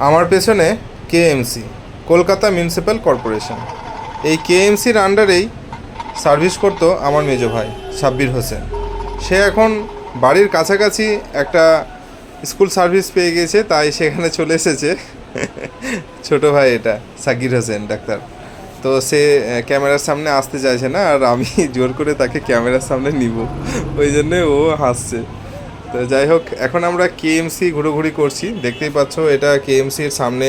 আমার পেছনে KMC, Kolkata municipal corporation. এই কেএমসির আন্ডারেই সার্ভিস করতো আমার মেজো ভাই সাব্বির হোসেন। সে এখন বাড়ির কাছাকাছি একটা স্কুল সার্ভিস পেয়ে গেছে, তাই সেখানে চলে এসেছে। ছোটো ভাই এটা সাকির হোসেন ডাক্তার। তো সে ক্যামেরার সামনে আসতে চাইছে না, আর আমি জোর করে তাকে ক্যামেরার সামনে নিব, ওই জন্যে ও হাসছে। তো যাই হোক, এখন আমরা কেএমসি ঘোরাঘুরি করছি। দেখতেই পাচ্ছ এটা কেএমসির সামনে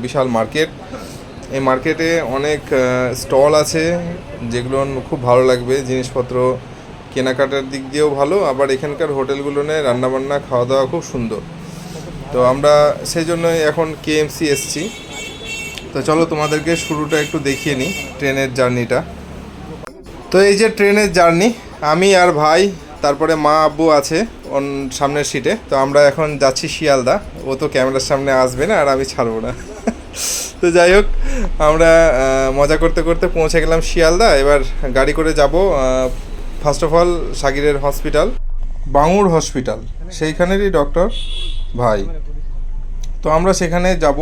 বিশাল মার্কেট। এই মার্কেটে অনেক স্টল আছে, যেগুলো খুব ভালো লাগবে। জিনিসপত্র কেনাকাটার দিক দিয়েও ভালো, আবার এখানকার হোটেলগুলোনে রান্নাবান্না খাওয়া দাওয়া খুব সুন্দর। তো আমরা সেই জন্যই এখন কেএমসি এসছি। তো চলো তোমাদেরকে শুরুটা একটু দেখিয়ে নিই, ট্রেনের জার্নিটা। তো এই যে ট্রেনের জার্নি, আমি আর ভাই, তারপরে মা আব্বু আছে সামনের সিটে। তো আমরা এখন যাচ্ছি শিয়ালদা। ও তো ক্যামেরার সামনে আসবে না, আর আমি ছাড়বো না। তো যাই হোক, আমরা মজা করতে করতে পৌঁছে গেলাম শিয়ালদা। এবার গাড়ি করে যাব ফার্স্ট অফ অল সাগিরের হসপিটাল, বাঙুর হসপিটাল, সেইখানেরই ডক্টর ভাই। তো আমরা সেখানে যাব।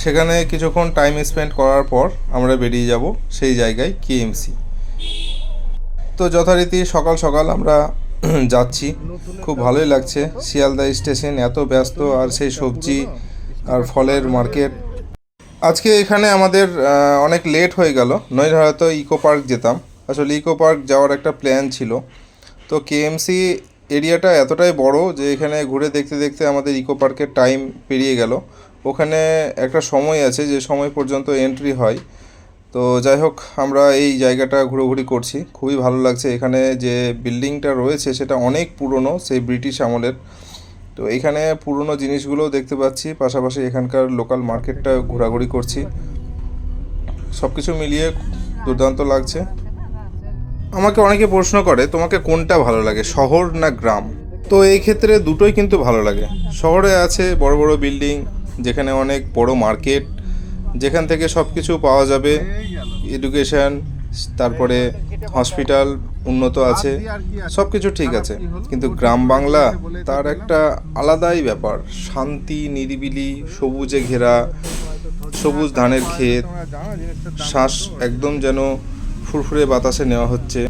সেখানে কিছুক্ষণ টাইম স্পেন্ড করার পর আমরা বেরিয়ে যাব সেই জায়গায়, কেএমসি। তো যথারীতি সকাল সকাল আমরা যাচ্ছি। খুব ভালোই লাগছে। শিয়ালদা স্টেশন এত ব্যস্ত, আর সেই সবজি আর ফলের মার্কেট। আজকে এখানে আমাদের অনেক লেট হয়ে গেল, নইলে হয়তো ইকো পার্ক যেতাম। আসলে ইকো পার্ক যাওয়ার একটা প্ল্যান ছিল। তো কেএমসি এরিয়াটা এতটাই বড় যে এখানে ঘুরে দেখতে দেখতে আমাদের ইকো পার্কের টাইম পেরিয়ে গেল। ওখানে একটা সময় আছে যে সময় পর্যন্ত এন্ট্রি হয়। তো যাই হোক, আমরা এই জায়গাটা ঘোরাঘুরি করছি, খুবই ভালো লাগছে। এখানে যে বিল্ডিংটা রয়েছে সেটা অনেক পুরনো, সেই ব্রিটিশ আমলের। তো এখানে পুরনো জিনিসগুলো দেখতে পাচ্ছি, পাশাপাশি এখানকার লোকাল মার্কেটটা ঘোরাঘুরি করছি। সব কিছু মিলিয়ে দুর্দান্ত লাগছে। আমাকে অনেকে প্রশ্ন করে তোমাকে কোনটা ভালো লাগে, শহর না গ্রাম? তো এই ক্ষেত্রে দুটোই কিন্তু ভালো লাগে। শহরে আছে বড় বড় বিল্ডিং, যেখানে অনেক বড় মার্কেট, যেখান থেকে সব কিছু পাওয়া যাবে, এডুকেশন, তারপরে হসপিটাল উন্নত আছে, সব কিছু ঠিক আছে। কিন্তু গ্রাম বাংলা তার একটা আলাদাই ব্যাপার, শান্তি, নিরিবিলি, সবুজে ঘেরা, সবুজ ধানের ক্ষেত, শ্বাস একদম যেন ফুরফুরে বাতাসে নেওয়া হচ্ছে।